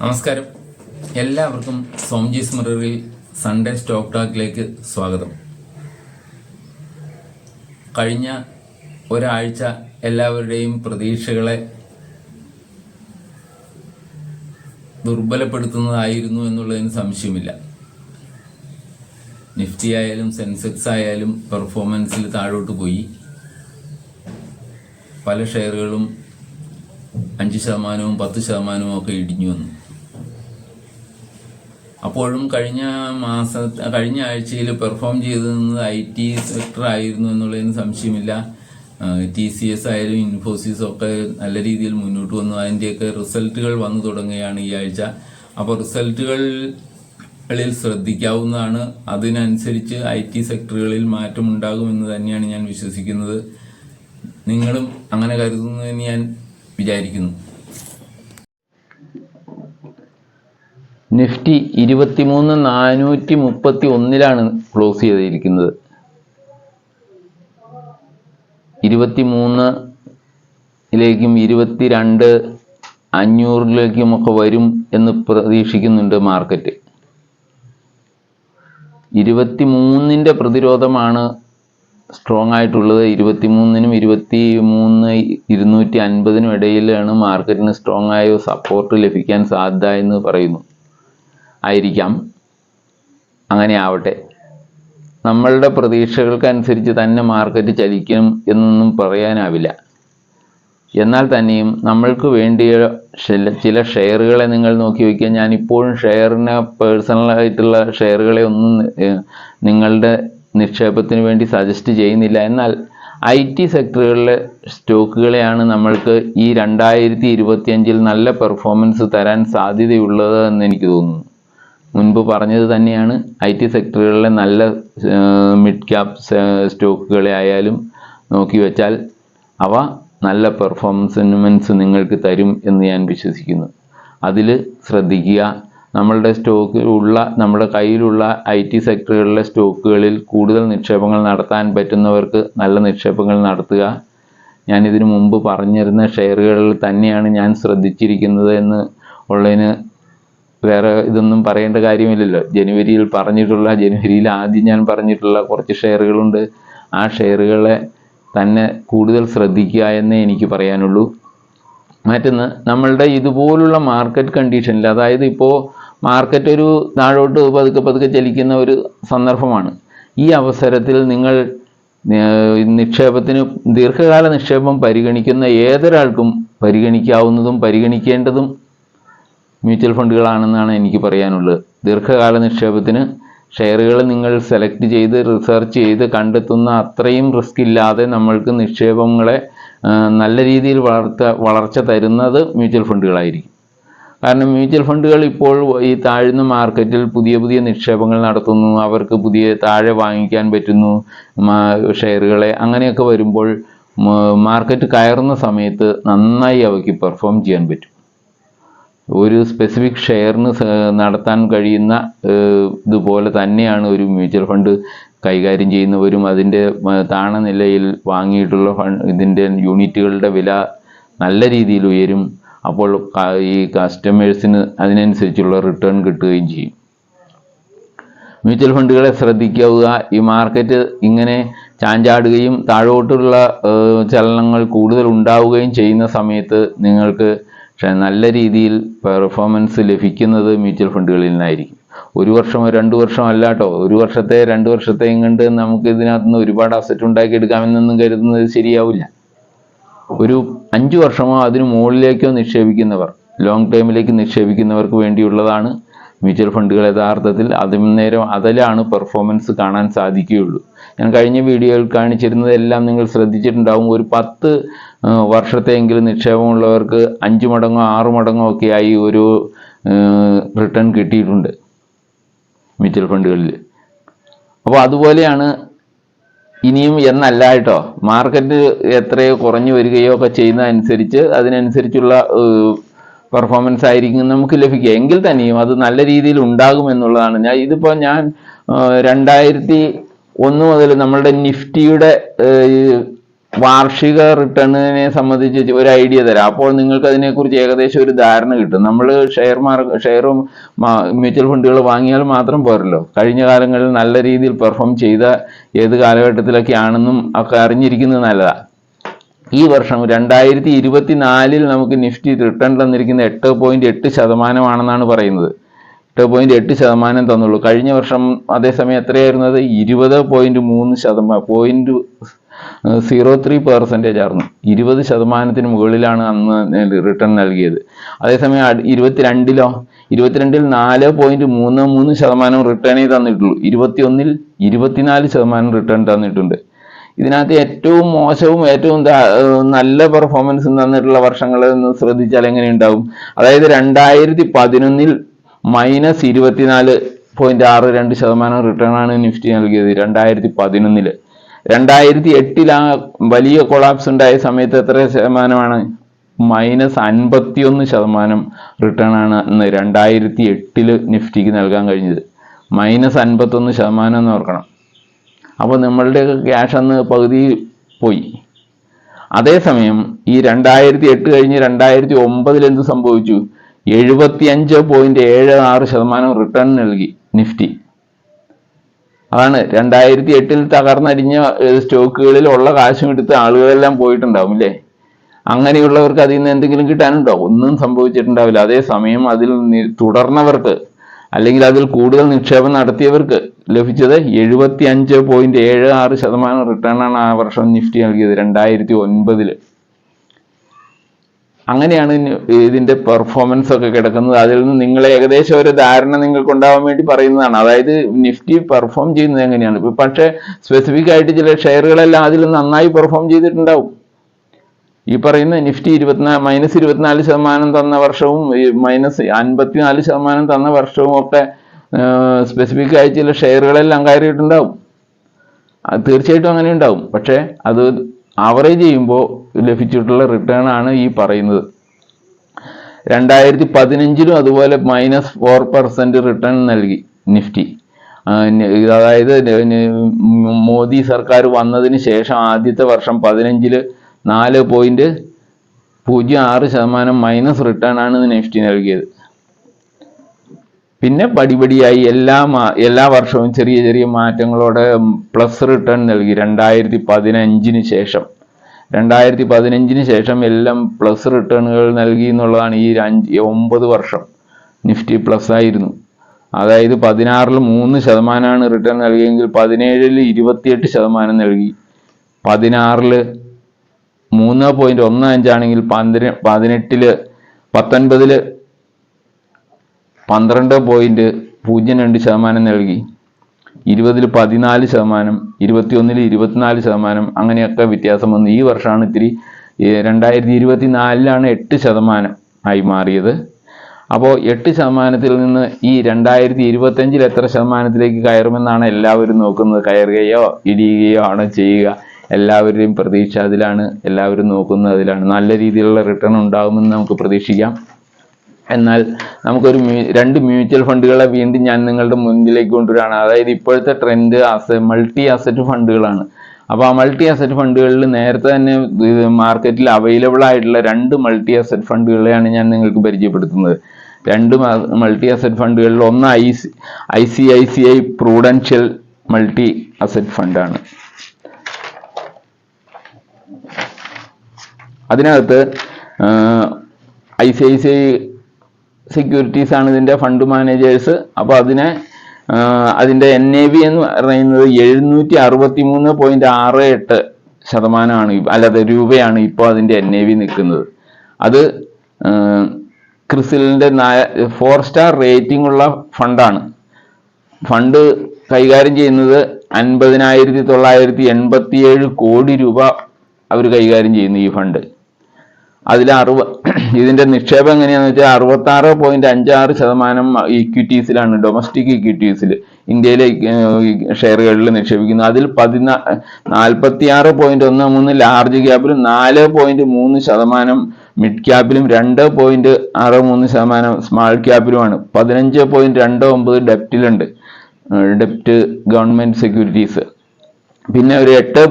നമസ്കാരം, എല്ലാവർക്കും സോംജീസ് മിററിൽ Sunday stock ടോക്കിലേക്ക് സ്വാഗതം. കഴിഞ്ഞ ഒരാഴ്ച എല്ലാവരുടെയും പ്രതീക്ഷകളെ ദുർബലപ്പെടുത്തുന്നതായിരുന്നു എന്നുള്ളതിന് സംശയമില്ല. നിഫ്റ്റി ആയാലും സെൻസെക്സ് ആയാലും പെർഫോമൻസിൽ താഴോട്ട് പോയി. പല ഷെയറുകളും 5%, 10% ഒക്കെ ഇടിഞ്ഞു വന്നു. അപ്പോഴും കഴിഞ്ഞ ആഴ്ചയിൽ പെർഫോം ചെയ്തിരുന്നത് IT സെക്ടർ ആയിരുന്നു എന്നുള്ളതിന് സംശയമില്ല. TCS ആയാലും ഇൻഫോസിസും ഒക്കെ നല്ല രീതിയിൽ മുന്നോട്ട് വന്നു. അതിൻ്റെയൊക്കെ റിസൾട്ടുകൾ വന്നു തുടങ്ങുകയാണ് ഈ ആഴ്ച. അപ്പോൾ റിസൾട്ടുകളിൽ ശ്രദ്ധിക്കാവുന്നതാണ്. അതിനനുസരിച്ച് IT സെക്ടറുകളിൽ മാറ്റമുണ്ടാകുമെന്ന് തന്നെയാണ് ഞാൻ വിശ്വസിക്കുന്നത്. നിങ്ങളും അങ്ങനെ കരുതുന്നതെന്ന് ഞാൻ വിചാരിക്കുന്നു. നിഫ്റ്റി 23,431 ക്ലോസ് ചെയ്തിരിക്കുന്നത്. 23,000-ലേക്കും 22,500-ലേക്കും ഒക്കെ വരും എന്ന് പ്രതീക്ഷിക്കുന്നുണ്ട് മാർക്കറ്റ്. 23-ന്റെ പ്രതിരോധമാണ് സ്ട്രോങ് ആയിട്ടുള്ളത്. 23-നും 23,250-നും ഇടയിലാണ് മാർക്കറ്റിന് സ്ട്രോങ് ആയ സപ്പോർട്ട് ലഭിക്കാൻ സാധ്യത എന്ന് പറയുന്നു. ആയിരിക്കാം, അങ്ങനെ ആവട്ടെ. നമ്മളുടെ പ്രതീക്ഷകൾക്കനുസരിച്ച് തന്നെ മാർക്കറ്റ് ചലിക്കും എന്നൊന്നും പറയാനാവില്ല. എന്നാൽ തന്നെയും നമ്മൾക്ക് വേണ്ടിയ ചില ഷെയറുകളെ നിങ്ങൾ നോക്കി വയ്ക്കുക. ഞാനിപ്പോഴും ഷെയറിനെ പേഴ്സണലായിട്ടുള്ള ഷെയറുകളെ ഒന്നും നിങ്ങളുടെ നിക്ഷേപത്തിന് വേണ്ടി സജസ്റ്റ് ചെയ്യുന്നില്ല. എന്നാൽ IT സെക്ടറുകളിലെ സ്റ്റോക്കുകളെയാണ് നമ്മൾക്ക് ഈ 2025 നല്ല പെർഫോമൻസ് തരാൻ സാധ്യതയുള്ളത് എന്ന് എനിക്ക് തോന്നുന്നു. മുൻപ് പറഞ്ഞത് തന്നെയാണ്. IT സെക്ടറുകളിലെ നല്ല മിഡ് ക്യാപ് സ്റ്റോക്കുകളെ ആയാലും നോക്കി വെച്ചാൽ അവ നല്ല പെർഫോമൻസ് നിങ്ങൾക്ക് തരും എന്ന് ഞാൻ വിശ്വസിക്കുന്നു. അതിൽ ശ്രദ്ധിക്കുക. നമ്മുടെ കയ്യിലുള്ള IT സെക്ടറുകളിലെ സ്റ്റോക്കുകളിൽ കൂടുതൽ നിക്ഷേപങ്ങൾ നടത്താൻ പറ്റുന്നവർക്ക് നല്ല നിക്ഷേപങ്ങൾ നടത്തുക. ഞാനിതിനു മുമ്പ് പറഞ്ഞിരുന്ന ഷെയറുകളിൽ തന്നെയാണ് ഞാൻ ശ്രദ്ധിച്ചിരിക്കുന്നത് എന്ന് ഉള്ളതിന് വേറെ ഇതൊന്നും പറയേണ്ട കാര്യമില്ലല്ലോ. ജനുവരിയിൽ ആദ്യം ഞാൻ പറഞ്ഞിട്ടുള്ള കുറച്ച് ഷെയറുകളുണ്ട്. ആ ഷെയറുകളെ തന്നെ കൂടുതൽ ശ്രദ്ധിക്കുക എന്നേ എനിക്ക് പറയാനുള്ളൂ. മറ്റൊന്ന്, നമ്മളുടെ ഇതുപോലുള്ള മാർക്കറ്റ് കണ്ടീഷനിൽ, അതായത് ഇപ്പോൾ മാർക്കറ്റ് ഒരു താഴോട്ട് പതുക്കെ ചലിക്കുന്ന ഒരു സന്ദർഭമാണ്. ഈ അവസരത്തിൽ നിങ്ങൾ നിക്ഷേപത്തിന് ദീർഘകാല നിക്ഷേപം പരിഗണിക്കുന്ന ഏതൊരാൾക്കും പരിഗണിക്കാവുന്നതും പരിഗണിക്കേണ്ടതും മ്യൂച്വൽ ഫണ്ടുകളാണെന്നാണ് എനിക്ക് പറയാനുള്ളത്. ദീർഘകാല നിക്ഷേപത്തിന് ഷെയറുകൾ നിങ്ങൾ സെലക്ട് ചെയ്ത് റിസർച്ച് ചെയ്ത് കണ്ടെത്തുന്ന അത്രയും റിസ്ക് ഇല്ലാതെ നമ്മൾക്ക് നിക്ഷേപങ്ങളെ നല്ല രീതിയിൽ വളർച്ച തരുന്നത് മ്യൂച്വൽ ഫണ്ടുകളായിരിക്കും. കാരണം മ്യൂച്വൽ ഫണ്ടുകൾ ഇപ്പോൾ ഈ താഴ്ന്ന മാർക്കറ്റിൽ പുതിയ നിക്ഷേപങ്ങൾ നടത്തുന്നു. അവർക്ക് താഴെ വാങ്ങിക്കാൻ പറ്റുന്നു ഷെയറുകളെ. അങ്ങനെയൊക്കെ വരുമ്പോൾ മാർക്കറ്റ് കയറുന്ന സമയത്ത് നന്നായി അവയ്ക്ക് പെർഫോം ചെയ്യാൻ പറ്റും. ഒരു സ്പെസിഫിക് ഷെയറിന് നടത്താൻ കഴിയുന്ന ഇതുപോലെ തന്നെയാണ് ഒരു മ്യൂച്വൽ ഫണ്ട് കൈകാര്യം ചെയ്യുന്നവരും അതിൻ്റെ താണ നിലയിൽ വാങ്ങിയിട്ടുള്ള ഇതിൻ്റെ യൂണിറ്റുകളുടെ വില നല്ല രീതിയിൽ ഉയരും. അപ്പോൾ ഈ കസ്റ്റമേഴ്സിന് അതിനനുസരിച്ചുള്ള റിട്ടേൺ കിട്ടുകയും ചെയ്യും. മ്യൂച്വൽ ഫണ്ടുകളെ ശ്രദ്ധിക്കുക. ഈ മാർക്കറ്റ് ഇങ്ങനെ ചാഞ്ചാടുകയും താഴോട്ടുള്ള ചലനങ്ങൾ കൂടുതൽ ഉണ്ടാവുകയും ചെയ്യുന്ന സമയത്ത് നിങ്ങൾക്ക് നല്ല രീതിയിൽ പെർഫോമൻസ് ലഭിക്കുന്നത് മ്യൂച്വൽ ഫണ്ടുകളിൽ നിന്നായിരിക്കും. 1 വർഷമോ 2 വർഷമോ അല്ല കേട്ടോ. 1 വർഷത്തെ 2 വർഷത്തെയും കണ്ട് നമുക്ക് ഇതിനകത്തുനിന്ന് ഒരുപാട് അസറ്റ് ഉണ്ടാക്കിയെടുക്കാമെന്നൊന്നും കരുതുന്നത് ശരിയാവില്ല. ഒരു 5 വർഷമോ അതിന് മുകളിലേക്കോ നിക്ഷേപിക്കുന്നവർ, ലോങ് ടൈമിലേക്ക് നിക്ഷേപിക്കുന്നവർക്ക് വേണ്ടിയുള്ളതാണ് മ്യൂച്വൽ ഫണ്ടുകൾ. യഥാർത്ഥത്തിൽ അതിലാണ് പെർഫോമൻസ് കാണാൻ സാധിക്കുകയുള്ളൂ. ഞാൻ കഴിഞ്ഞ വീഡിയോയിൽ കാണിച്ചിരുന്നതെല്ലാം നിങ്ങൾ ശ്രദ്ധിച്ചിട്ടുണ്ടാവും. ഒരു 10 വർഷത്തെയെങ്കിലും നിക്ഷേപമുള്ളവർക്ക് 5 മടങ്ങോ 6 മടങ്ങോ ഒക്കെ ആയി ഒരു റിട്ടേൺ കിട്ടിയിട്ടുണ്ട് മ്യൂച്വൽ ഫണ്ടുകളിൽ. അപ്പോൾ അതുപോലെയാണ് ഇനിയും എന്നല്ല കേട്ടോ. മാർക്കറ്റ് എത്രയോ കുറഞ്ഞു വരികയോ ഒക്കെ ചെയ്യുന്നതനുസരിച്ച് അതിനനുസരിച്ചുള്ള പെർഫോമൻസ് ആയിരിക്കും നമുക്ക് ലഭിക്കുക. എങ്കിൽ തന്നെയും അത് നല്ല രീതിയിൽ ഉണ്ടാകുമെന്നുള്ളതാണ്. ഞാൻ 2001 മുതൽ നമ്മളുടെ നിഫ്റ്റിയുടെ വാർഷിക റിട്ടേണിനെ സംബന്ധിച്ച് ഒരു ഐഡിയ തരാം. അപ്പോൾ നിങ്ങൾക്ക് അതിനെക്കുറിച്ച് ഏകദേശം ഒരു ധാരണ കിട്ടും. നമ്മൾ ഷെയറും മ്യൂച്വൽ ഫണ്ടുകൾ വാങ്ങിയാൽ മാത്രം പോരല്ലോ, കഴിഞ്ഞ കാലങ്ങളിൽ നല്ല രീതിയിൽ പെർഫോം ചെയ്ത ഏത് കാലഘട്ടത്തിലൊക്കെയാണെന്നും ഒക്കെ അറിഞ്ഞിരിക്കുന്നത് നല്ലതാണ്. ഈ വർഷം 2024 നമുക്ക് നിഫ്റ്റി റിട്ടേൺ തന്നിരിക്കുന്ന 8.8% പറയുന്നത്. 8.8% തന്നുള്ളൂ. കഴിഞ്ഞ വർഷം അതേസമയം എത്രയായിരുന്നത്? 20.3%, 0.03% ആയിരുന്നു. 20% മുകളിലാണ് അന്ന് റിട്ടേൺ നൽകിയത്. അതേസമയം 22-ലോ 4.33% റിട്ടേണേ തന്നിട്ടുള്ളൂ. 21-ൽ 24% റിട്ടേൺ തന്നിട്ടുണ്ട്. ഇതിനകത്ത് ഏറ്റവും മോശവും ഏറ്റവും നല്ല പെർഫോമൻസ് തന്നിട്ടുള്ള വർഷങ്ങൾ എന്ന് ശ്രദ്ധിച്ചാൽ എങ്ങനെയുണ്ടാവും? അതായത് 2011-ൽ -24.62% റിട്ടേൺ ആണ് നിഫ്റ്റി നൽകിയത് 2011-ൽ. 2008-ൽ ആ വലിയ കൊളാപ്സ് ഉണ്ടായ സമയത്ത് എത്ര ശതമാനമാണ്? -51% റിട്ടേൺ ആണ് അന്ന് 2008-ൽ നിഫ്റ്റിക്ക് നൽകാൻ കഴിഞ്ഞത്. -51% എന്ന് ഓർക്കണം. അപ്പോൾ നമ്മളുടെയൊക്കെ ക്യാഷ് അന്ന് പകുതി പോയി. അതേസമയം ഈ 2008 കഴിഞ്ഞ് 2009-ൽ എന്ത് സംഭവിച്ചു? 75.76% റിട്ടേൺ നൽകി നിഫ്റ്റി. അതാണ് 2008-ൽ തകർന്നടിഞ്ഞ സ്റ്റോക്കുകളിൽ ഉള്ള കാശും എടുത്ത് ആളുകളെല്ലാം പോയിട്ടുണ്ടാവും അല്ലേ? അങ്ങനെയുള്ളവർക്ക് അതിൽ നിന്ന് എന്തെങ്കിലും കിട്ടാനുണ്ടോ? ഒന്നും സംഭവിച്ചിട്ടുണ്ടാവില്ല. അതേസമയം അതിൽ തുടർന്നവർക്ക് അല്ലെങ്കിൽ അതിൽ കൂടുതൽ നിക്ഷേപം നടത്തിയവർക്ക് ലഭിച്ചത് 75.76% റിട്ടേൺ ആണ് ആ വർഷം നിഫ്റ്റി നൽകിയത് 2009-ൽ. അങ്ങനെയാണ് ഇതിന്റെ പെർഫോമൻസ് ഒക്കെ കിടക്കുന്നത്. അതിൽ നിന്ന് നിങ്ങൾ ഏകദേശം ഒരു ധാരണ നിങ്ങൾക്ക് ഉണ്ടാവാൻ വേണ്ടി പറയുന്നതാണ്. അതായത് നിഫ്റ്റി പെർഫോം ചെയ്യുന്നത് എങ്ങനെയാണ്. പക്ഷേ സ്പെസിഫിക് ആയിട്ട് ചില ഷെയറുകളെല്ലാം അതിൽ നന്നായി പെർഫോം ചെയ്തിട്ടുണ്ടാവും. ഈ പറയുന്ന നിഫ്റ്റി -24% തന്ന വർഷവും -54% തന്ന വർഷവും ഒക്കെ സ്പെസിഫിക് ആയി ചില ഷെയറുകളെല്ലാം കയറിയിട്ടുണ്ടാവും. തീർച്ചയായിട്ടും അങ്ങനെ ഉണ്ടാവും. പക്ഷേ അത് ആവറേജ് ചെയ്യുമ്പോൾ ലഭിച്ചിട്ടുള്ള റിട്ടേൺ ആണ് ഈ പറയുന്നത്. 2015-ലും അതുപോലെ -4% റിട്ടേൺ നൽകി നിഫ്റ്റി. അതായത് മോദി സർക്കാർ വന്നതിന് ശേഷം ആദ്യത്തെ വർഷം 15-ൽ 4.06% മൈനസ് റിട്ടേൺ ആണ് നിഫ്റ്റി നൽകിയത്. പിന്നെ പടിപടിയായി എല്ലാ വർഷവും ചെറിയ ചെറിയ മാറ്റങ്ങളോടെ പ്ലസ് റിട്ടേൺ നൽകി. 2015-ന് ശേഷം 2015-ന് ശേഷം എല്ലാം പ്ലസ് റിട്ടേണുകൾ നൽകി എന്നുള്ളതാണ്. ഈ 9 വർഷം നിഫ്റ്റി പ്ലസ് ആയിരുന്നു. അതായത് 16-ൽ 3% റിട്ടേൺ നൽകിയെങ്കിൽ 17-ൽ 28% നൽകി. 16-ൽ 3.15 ആണെങ്കിൽ 19-ൽ 12.02% നൽകി. 20-ൽ 14%, 21-ൽ 24%, അങ്ങനെയൊക്കെ വ്യത്യാസം വന്നു. ഈ വർഷമാണ് ഇത്തിരി 2024-ലാണ് 8% ആയി മാറിയത്. അപ്പോൾ 8%-ൽ നിന്ന് ഈ 2025-ൽ എത്ര ശതമാനത്തിലേക്ക് കയറുമെന്നാണ് എല്ലാവരും നോക്കുന്നത്. കയറുകയോ ഇടിയുകയോ ആണ് ചെയ്യുക. എല്ലാവരുടെയും പ്രതീക്ഷ അതിലാണ്. എല്ലാവരും നോക്കുന്നത് അതിലാണ്. നല്ല രീതിയിലുള്ള റിട്ടേൺ ഉണ്ടാകുമെന്ന് നമുക്ക് പ്രതീക്ഷിക്കാം. എന്നാൽ നമുക്കൊരു 2 മ്യൂച്വൽ ഫണ്ടുകളെ വീണ്ടും ഞാൻ നിങ്ങളുടെ മുന്നിലേക്ക് കൊണ്ടുവരികയാണ്. അതായത് ഇപ്പോഴത്തെ ട്രെൻഡ് മൾട്ടി അസറ്റ് ഫണ്ടുകളാണ്. അപ്പോൾ ആ മൾട്ടി അസറ്റ് ഫണ്ടുകളിൽ നേരത്തെ തന്നെ മാർക്കറ്റിൽ അവൈലബിൾ ആയിട്ടുള്ള 2 മൾട്ടി അസറ്റ് ഫണ്ടുകളെയാണ് ഞാൻ നിങ്ങൾക്ക് പരിചയപ്പെടുത്തുന്നത്. 2 മൾട്ടി അസറ്റ് ഫണ്ടുകളിൽ ഒന്ന് ICICI പ്രൂഡൻഷ്യൽ മൾട്ടി അസറ്റ് ഫണ്ടാണ്. അതിനകത്ത് ICICI സെക്യൂരിറ്റീസ് ആണ് ഇതിൻ്റെ ഫണ്ട് മാനേജേഴ്സ്. അപ്പോൾ അതിൻ്റെ NAV എന്ന് പറയുന്നത് 763.68% അല്ലാതെ രൂപയാണ് ഇപ്പോൾ അതിൻ്റെ NAV നിൽക്കുന്നത്. അത് ക്രിസിലിൻ്റെ 4 സ്റ്റാർ റേറ്റിംഗ് ഉള്ള ഫണ്ടാണ്. ഫണ്ട് കൈകാര്യം ചെയ്യുന്നത് 50,987 കോടി രൂപ അവർ കൈകാര്യം ചെയ്യുന്നു ഈ ഫണ്ട്. അതിൽ ഇതിൻ്റെ നിക്ഷേപം എങ്ങനെയാണെന്ന് വെച്ചാൽ 66.56% ഇക്വിറ്റീസിലാണ്, ഡൊമസ്റ്റിക് ഇക്വിറ്റീസിൽ ഇന്ത്യയിലെ ഷെയറുകളിൽ നിക്ഷേപിക്കുന്നു. അതിൽ 46.13 ലാർജ് ക്യാപ്പിലും 4.3% മിഡ് ക്യാപ്പിലും 2.63% സ്മാൾ ക്യാപ്പിലുമാണ്. 15.29 ഡെപ്റ്റിലുണ്ട്, ഡെപ്റ്റ് ഗവൺമെൻറ് സെക്യൂരിറ്റീസ്. പിന്നെ ഒരു 8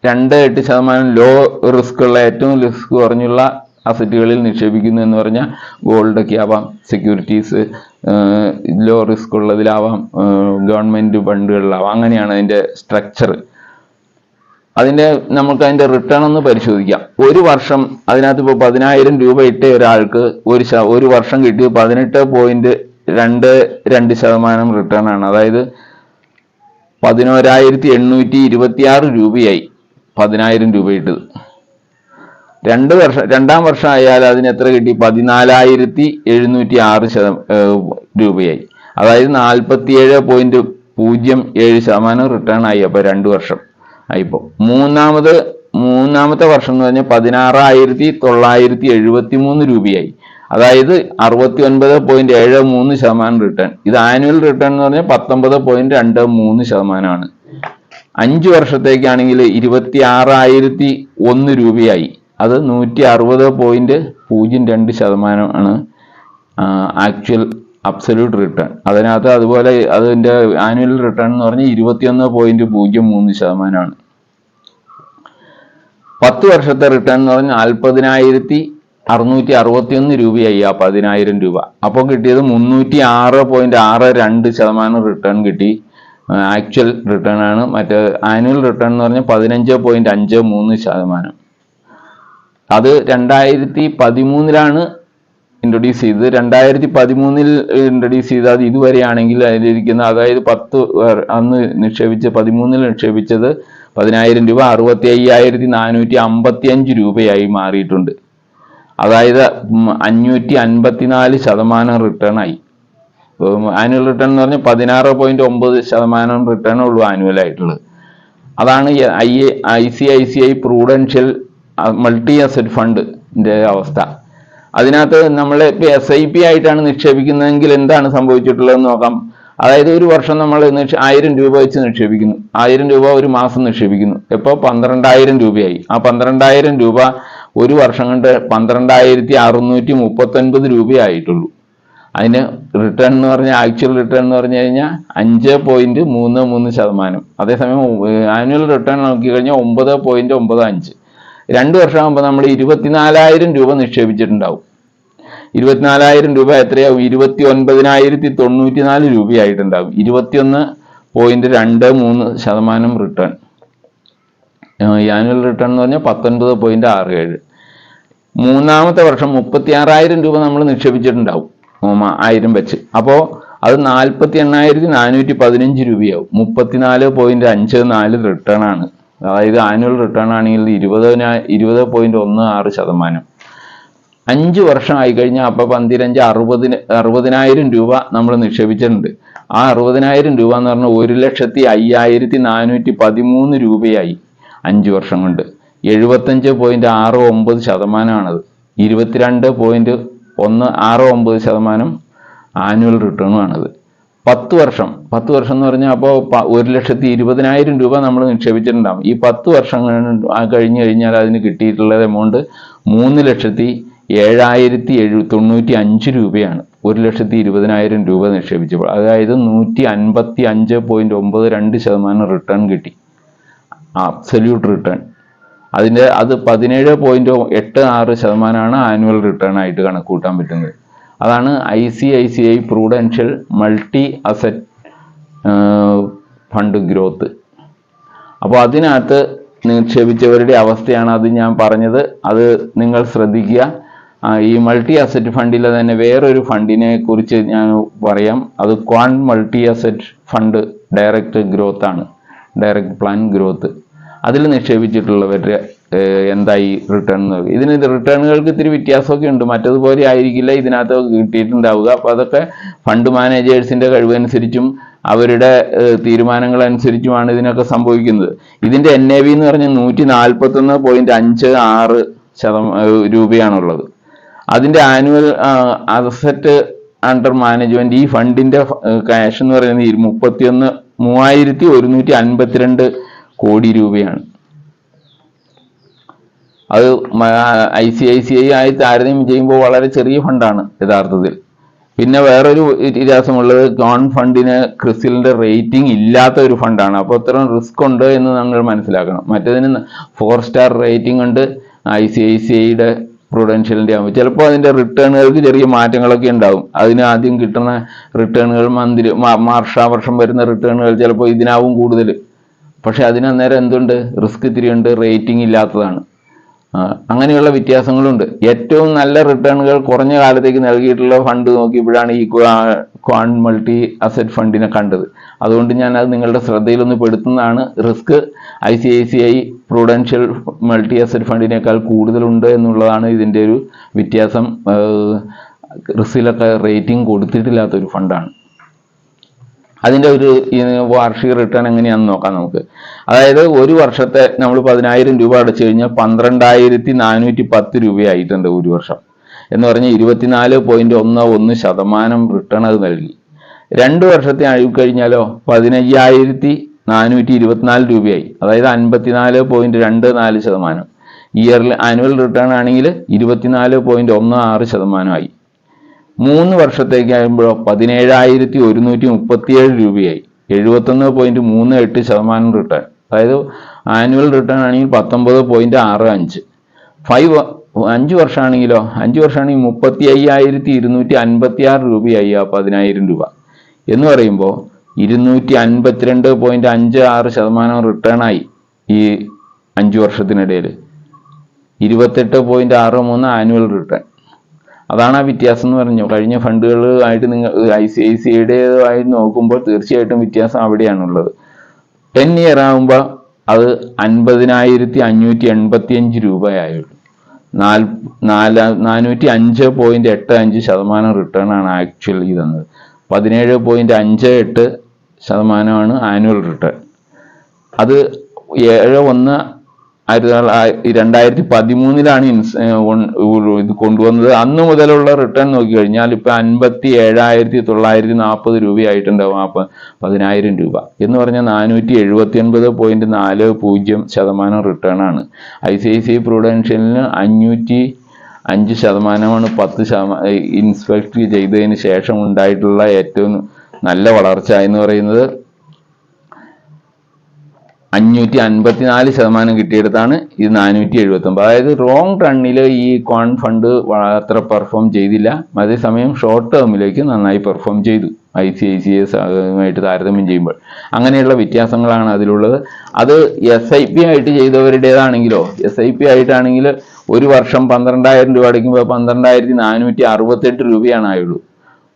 2.8% ലോ റിസ്ക് ഉള്ള ഏറ്റവും റിസ്ക് കുറഞ്ഞുള്ള അസറ്റുകളിൽ നിക്ഷേപിക്കുന്നു എന്ന് പറഞ്ഞാൽ ഗോൾഡൊക്കെ ആവാം, സെക്യൂരിറ്റീസ് ലോ റിസ്ക് ഉള്ളതിലാവാം, ഗവൺമെന്റ് ഫണ്ടുകളിലാവാം. അങ്ങനെയാണ് അതിന്റെ സ്ട്രക്ചർ. നമുക്ക് അതിന്റെ റിട്ടേൺ ഒന്ന് പരിശോധിക്കാം. ഒരു വർഷം അതിനകത്ത് ഇപ്പോൾ 10,000 രൂപ ഇട്ട ഒരാൾക്ക് ഒരു വർഷം കിട്ടിയത് 18.22% റിട്ടേൺ ആണ്. അതായത് 11,826 രൂപയായി 10,000 രൂപ ഇട്ടത്. രണ്ടാം വർഷം ആയാൽ അതിന് എത്ര കിട്ടി? 14,706 രൂപയായി. അതായത് 47.07% റിട്ടേൺ ആയി. അപ്പൊ 2 വർഷം ആയിപ്പോ. മൂന്നാമത്തെ വർഷം എന്ന് പറഞ്ഞാൽ 16,973 രൂപയായി. അതായത് 69.73% റിട്ടേൺ. ഇത് ആനുവൽ റിട്ടേൺ എന്ന് പറഞ്ഞാൽ 19.23%. 5 വർഷത്തേക്കാണെങ്കിൽ 26,001 രൂപയായി. അത് 160.02% ആണ് ആക്ച്വൽ അബ്സല്യൂട്ട് റിട്ടേൺ. അതിനകത്ത് അതുപോലെ അതിന്റെ ആനുവൽ റിട്ടേൺ എന്ന് പറഞ്ഞാൽ 21.03% ആണ്. 10 വർഷത്തെ റിട്ടേൺ എന്ന് പറഞ്ഞാൽ 40,661 രൂപയായി ആ 10,000 രൂപ. അപ്പോൾ കിട്ടിയത് 306.62% റിട്ടേൺ കിട്ടി. ആക്ച്വൽ റിട്ടേൺ ആണ്. മറ്റേ ആനുവൽ റിട്ടേൺ എന്ന് പറഞ്ഞാൽ 15.53%. അത് 2013 ഇൻട്രൊഡ്യൂസ് ചെയ്തത്. 2013 ഇൻട്രൊഡ്യൂസ് ചെയ്ത് അത് ഇതുവരെയാണെങ്കിൽ അതിലിരിക്കുന്ന, അതായത് അന്ന് 13 നിക്ഷേപിച്ചത് 10,000 രൂപ 65,455 രൂപയായി മാറിയിട്ടുണ്ട്. അതായത് 554% റിട്ടേൺ ആയി. ആനുവൽ റിട്ടേൺ എന്ന് പറഞ്ഞാൽ 16.9% റിട്ടേൺ ഉള്ളൂ ആനുവൽ ആയിട്ടുള്ളത്. അതാണ് ICICI പ്രൂഡൻഷ്യൽ മൾട്ടി അസറ്റ് ഫണ്ടിന്റെ അവസ്ഥ. അതിനകത്ത് നമ്മൾ ഇപ്പൊ SIP ആയിട്ടാണ് നിക്ഷേപിക്കുന്നതെങ്കിൽ എന്താണ് സംഭവിച്ചിട്ടുള്ളതെന്ന് നോക്കാം. അതായത് ഒരു വർഷം നമ്മൾ 1,000 രൂപ വെച്ച് നിക്ഷേപിക്കുന്നു. 1000 രൂപ ഒരു മാസം നിക്ഷേപിക്കുന്നു. ഇപ്പോൾ 12,000 രൂപയായി. ആ 12,000 രൂപ ഒരു വർഷം കൊണ്ട് 12,639 രൂപയായിട്ടുള്ളൂ. അതിന് റിട്ടേൺ എന്ന് പറഞ്ഞാൽ ആക്ച്വൽ റിട്ടേൺ എന്ന് പറഞ്ഞു കഴിഞ്ഞാൽ 5.33%. അതേസമയം ആനുവൽ റിട്ടേൺ നോക്കിക്കഴിഞ്ഞാൽ 9.95%. 2 വർഷമാകുമ്പോൾ നമ്മൾ 24,000 രൂപ നിക്ഷേപിച്ചിട്ടുണ്ടാവും. 24,000 രൂപ എത്രയാവും? 29,094 രൂപയായിട്ടുണ്ടാവും. 21.23% റിട്ടേൺ. ആനുവൽ റിട്ടേൺ എന്ന് പറഞ്ഞാൽ 19.67. മൂന്നാമത്തെ വർഷം 36,000 രൂപ നമ്മൾ നിക്ഷേപിച്ചിട്ടുണ്ടാവും 1000 വെച്ച്. അപ്പോൾ അത് 48,415 രൂപയാവും. 34.54 റിട്ടേൺ ആണ്. അതായത് ആനുവൽ റിട്ടേൺ ആണെങ്കിൽ 20.16%. 5 വർഷം ആയി കഴിഞ്ഞാൽ അപ്പൊ 60,000 രൂപ നമ്മൾ നിക്ഷേപിച്ചിട്ടുണ്ട്. ആ 60,000 രൂപ എന്ന് പറഞ്ഞാൽ 1,05,413 രൂപയായി 5 വർഷം കൊണ്ട്. 75.69% ആണത്. 22.169% ആനുവൽ റിട്ടേണും ആണത്. 10 വർഷം എന്ന് പറഞ്ഞാൽ അപ്പോൾ 1,20,000 രൂപ നമ്മൾ നിക്ഷേപിച്ചിട്ടുണ്ടാകും. ഈ 10 വർഷം കഴിഞ്ഞു കഴിഞ്ഞാൽ അതിന് കിട്ടിയിട്ടുള്ള എമൗണ്ട് 3,07,095 രൂപയാണ്. 1,20,000 രൂപ നിക്ഷേപിച്ചപ്പോൾ. അതായത് 155.92% റിട്ടേൺ കിട്ടി, അബ്സല്യൂട്ട് റിട്ടേൺ. അത് 17.86% ആനുവൽ റിട്ടേൺ ആയിട്ട് കണക്കൂട്ടാൻ പറ്റുന്നത്. അതാണ് ICICI prudential multi asset fund growth. അപ്പോൾ അതിനകത്ത് നിക്ഷേപിച്ചവരുടെ അവസ്ഥയാണ് അത് ഞാൻ പറഞ്ഞത്. അത് നിങ്ങൾ ശ്രദ്ധിക്കുക. ഈ മൾട്ടി അസറ്റ് ഫണ്ടിലെ തന്നെ വേറൊരു ഫണ്ടിനെ കുറിച്ച് ഞാൻ പറയാം. അത് quant multi asset fund direct growth ആണ്, ഡയറക്റ്റ് പ്ലാൻ ഗ്രോത്ത്. അതിൽ നിക്ഷേപിച്ചിട്ടുള്ളവരുടെ എന്തായി റിട്ടേൺ. ഇതിന് റിട്ടേണുകൾക്ക് ഇത്തിരി വ്യത്യാസമൊക്കെ ഉണ്ട്. മറ്റതുപോലെ ആയിരിക്കില്ല ഇതിനകത്ത് കിട്ടിയിട്ടുണ്ടാവുക. അപ്പോൾ അതൊക്കെ ഫണ്ട് മാനേജേഴ്സിന്റെ കഴിവനുസരിച്ചും അവരുടെ തീരുമാനങ്ങൾ അനുസരിച്ചുമാണ് ഇതിനൊക്കെ സംഭവിക്കുന്നത്. ഇതിന്റെ NAV എന്ന് പറഞ്ഞാൽ 141.56 രൂപയാണുള്ളത്. അതിന്റെ ആനുവൽ അസറ്റ് അണ്ടർ മാനേജ്മെന്റ് ഈ ഫണ്ടിന്റെ ക്യാഷ് എന്ന് പറയുന്നത് 31,152 കോടി രൂപയാണ്. അത് ICICI ആയി താരതമ്യം ചെയ്യുമ്പോൾ വളരെ ചെറിയ ഫണ്ടാണ് യഥാർത്ഥത്തിൽ. പിന്നെ വേറൊരു വ്യത്യാസമുള്ളത് കോൺ ഫണ്ടിന് ക്രിസിലിന്റെ റേറ്റിംഗ് ഇല്ലാത്ത ഒരു ഫണ്ടാണ്. അപ്പോൾ ഇത്രയും റിസ്ക് ഉണ്ട് എന്ന് നിങ്ങൾ മനസ്സിലാക്കണം. മറ്റേതിന് 4 സ്റ്റാർ റേറ്റിംഗ് ഉണ്ട് ICICIയുടെ പ്രൊഡൻഷ്യലിന്റെ ആകുമ്പോൾ ചിലപ്പോൾ അതിന്റെ റിട്ടേണുകൾക്ക് ചെറിയ മാറ്റങ്ങളൊക്കെ ഉണ്ടാവും. അതിന് ആദ്യം കിട്ടുന്ന റിട്ടേണുകൾ വർഷം വരുന്ന റിട്ടേണുകൾ ചിലപ്പോൾ ഇതിനാവും കൂടുതൽ. പക്ഷെ അതിന് അന്നേരം എന്തുണ്ട്, റിസ്ക് ഇത്തിരി ഉണ്ട്, റേറ്റിംഗ് ഇല്ലാത്തതാണ്. അങ്ങനെയുള്ള വ്യത്യാസങ്ങളുണ്ട്. ഏറ്റവും നല്ല റിട്ടേണുകൾ കുറഞ്ഞ കാലത്തേക്ക് നൽകിയിട്ടുള്ള ഫണ്ട് നോക്കിയപ്പോഴാണ് ഈ ക്വാൺ മൾട്ടി അസറ്റ് ഫണ്ടിനെ കണ്ടത്. അതുകൊണ്ട് ഞാൻ അത് നിങ്ങളുടെ ശ്രദ്ധയിലൊന്ന് പെടുത്തുന്നതാണ്. Risk ICICI prudential multi asset ഫണ്ടിനേക്കാൾ കൂടുതലുണ്ട് എന്നുള്ളതാണ് ഇതിൻ്റെ ഒരു വ്യത്യാസം. റിസ്കിലൊക്കെ റേറ്റിംഗ് കൊടുത്തിട്ടില്ലാത്തൊരു ഫണ്ടാണ്. അതിൻ്റെ ഒരു വാർഷിക റിട്ടേൺ എങ്ങനെയാണെന്ന് നോക്കാം നമുക്ക്. അതായത് ഒരു വർഷത്തെ നമ്മൾ 10,000 രൂപ അടച്ചു കഴിഞ്ഞാൽ 12,410 രൂപയായിട്ടുണ്ട് ഒരു വർഷം എന്ന് പറഞ്ഞാൽ 24.11% റിട്ടേൺ അത് നൽകി. 2 വർഷത്തെ കഴിഞ്ഞാലോ 15,424 രൂപയായി, അതായത് 54.24%. ഇയർലി ആനുവൽ റിട്ടേൺ ആണെങ്കിൽ 24.16% ആയി. 3 വർഷത്തേക്ക് ആകുമ്പോഴോ 17,137 രൂപയായി, 71.38% റിട്ടേൺ. അതായത് ആനുവൽ റിട്ടേൺ ആണെങ്കിൽ 19.65. 5 വർഷമാണെങ്കിലോ 35,256 രൂപയായി ആ 10,000 രൂപ എന്ന് പറയുമ്പോൾ 252.56% റിട്ടേൺ ആയി ഈ 5 വർഷത്തിനിടയിൽ. 28.63 ആനുവൽ റിട്ടേൺ. അതാണ് ആ വ്യത്യാസം എന്ന് പറഞ്ഞു. കഴിഞ്ഞ ഫണ്ടുകളുമായിട്ട് നിങ്ങൾ ICICIയുടേതായിട്ട് നോക്കുമ്പോൾ തീർച്ചയായിട്ടും വ്യത്യാസം അവിടെയാണുള്ളത്. 10 ഇയർ ആകുമ്പോൾ അത് 50,585 രൂപയായുള്ളൂ. 405.85% റിട്ടേൺ ആണ് ആക്ച്വലി തന്നത്. 17.58% ആനുവൽ റിട്ടേൺ. അത് 7/1/2013 ഇത് കൊണ്ടുവന്നത്. അന്ന് മുതലുള്ള റിട്ടേൺ നോക്കിക്കഴിഞ്ഞാൽ ഇപ്പൊ 57,940 രൂപയായിട്ടുണ്ടാവും ആ 10,000 രൂപ എന്ന് പറഞ്ഞാൽ 479.40% റിട്ടേൺ ആണ്. ICICI പ്രൂഡൻഷ്യലിന് 505%, 10% ഇൻസ്പെക്ട് ചെയ്തതിന് ശേഷം ഉണ്ടായിട്ടുള്ള ഏറ്റവും നല്ല വളർച്ച എന്ന് പറയുന്നത് 554% കിട്ടിയെടുത്താണ് ഇത് 479. അതായത് റോങ് റണ്ണിൽ ഈ ക്വാൺ ഫണ്ട് അത്ര പെർഫോം ചെയ്തില്ല. അതേസമയം ഷോർട്ട് ടേമിലേക്ക് നന്നായി പെർഫോം ചെയ്തു ICICIയുമായിട്ട് താരതമ്യം ചെയ്യുമ്പോൾ. അങ്ങനെയുള്ള വ്യത്യാസങ്ങളാണ് അതിലുള്ളത്. അത് SIP ആയിട്ട് ചെയ്തവരുടേതാണെങ്കിലോ, SIP ആയിട്ടാണെങ്കിൽ ഒരു വർഷം 12,000 രൂപ അടയ്ക്കുമ്പോൾ 12,468 രൂപയാണ് ആയുള്ളൂ.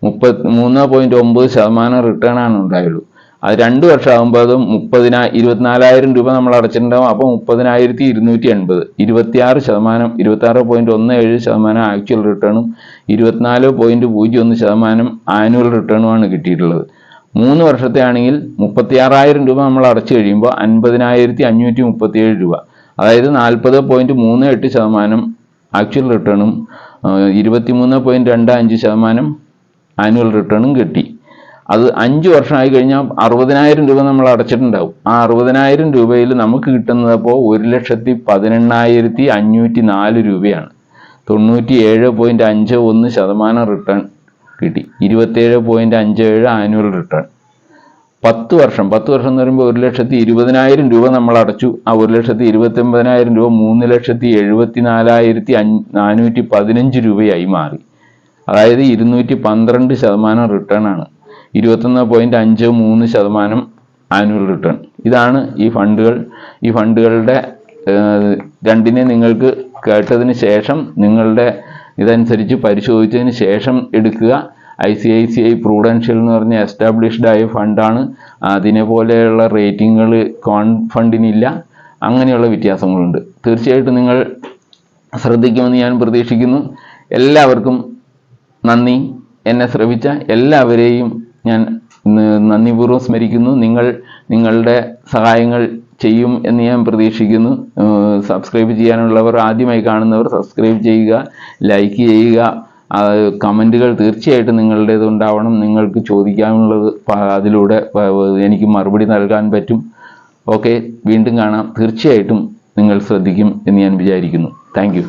33.9% റിട്ടേൺ ആണ് ഉണ്ടായുള്ളൂ. അത് 2 വർഷം ആകുമ്പോൾ അത് 24,000 രൂപ നമ്മൾ അടച്ചിട്ടുണ്ടാകും. അപ്പോൾ 30,280, 26%, 26.17% ആക്ച്വൽ റിട്ടേണും 24.01% ആനുവൽ റിട്ടേണുമാണ് കിട്ടിയിട്ടുള്ളത്. 3 വർഷത്തെ ആണെങ്കിൽ 36,000 രൂപ നമ്മൾ അടച്ചു കഴിയുമ്പോൾ 50,537 രൂപ, അതായത് 40.38% ആക്ച്വൽ റിട്ടേണും 23.25% ആനുവൽ റിട്ടേണും കിട്ടി. അത് 5 വർഷമായി കഴിഞ്ഞാൽ 60,000 രൂപ നമ്മൾ അടച്ചിട്ടുണ്ടാവും. ആ 60,000 രൂപയിൽ നമുക്ക് കിട്ടുന്നത് അപ്പോൾ 1,18,504 രൂപയാണ്. 97.51% റിട്ടേൺ കിട്ടി. 27.57 ആനുവൽ റിട്ടേൺ. 10 വർഷം എന്ന് പറയുമ്പോൾ 1,20,000 രൂപ നമ്മൾ അടച്ചു. ആ 1,29,000 രൂപ 3,74,415 രൂപയായി മാറി. അതായത് 212% റിട്ടേൺ ആണ്. 21.53% ആനുവൽ റിട്ടേൺ. ഇതാണ് ഈ ഫണ്ടുകളുടെ രണ്ടിനെ നിങ്ങൾക്ക് കേട്ടതിന് ശേഷം നിങ്ങളുടെ ഇതനുസരിച്ച് പരിശോധിച്ചതിന് ശേഷം എടുക്കുക. ICICI പ്രൂഡൻഷ്യൽ എന്ന് പറഞ്ഞ എസ്റ്റാബ്ലിഷ്ഡ് ആയ ഫണ്ടാണ്. അതിനെ പോലെയുള്ള റേറ്റിങ്ങുകൾ കോൺ ഫണ്ടിനില്ല. അങ്ങനെയുള്ള വ്യത്യാസങ്ങളുണ്ട്. തീർച്ചയായിട്ടും നിങ്ങൾ ശ്രദ്ധിക്കുമെന്ന് ഞാൻ പ്രതീക്ഷിക്കുന്നു. എല്ലാവർക്കും നന്ദി. എന്നെ ശ്രവിച്ച എല്ലാവരെയും ഞാൻ നന്ദിപൂർവ്വം സ്മരിക്കുന്നു. നിങ്ങളുടെ സഹായങ്ങൾ ചെയ്യും എന്ന് ഞാൻ പ്രതീക്ഷിക്കുന്നു. സബ്സ്ക്രൈബ് ചെയ്യാനുള്ളവർ, ആദ്യമായി കാണുന്നവർ സബ്സ്ക്രൈബ് ചെയ്യുക, ലൈക്ക് ചെയ്യുക. കമൻറ്റുകൾ തീർച്ചയായിട്ടും നിങ്ങളുടേത് ഉണ്ടാവണം. നിങ്ങൾക്ക് ചോദിക്കാനുള്ളത് അതിലൂടെ എനിക്ക് മറുപടി നൽകാൻ പറ്റും. ഓക്കെ, വീണ്ടും കാണാം. തീർച്ചയായിട്ടും നിങ്ങൾ ശ്രദ്ധിക്കും എന്ന് ഞാൻ വിചാരിക്കുന്നു. Thank you.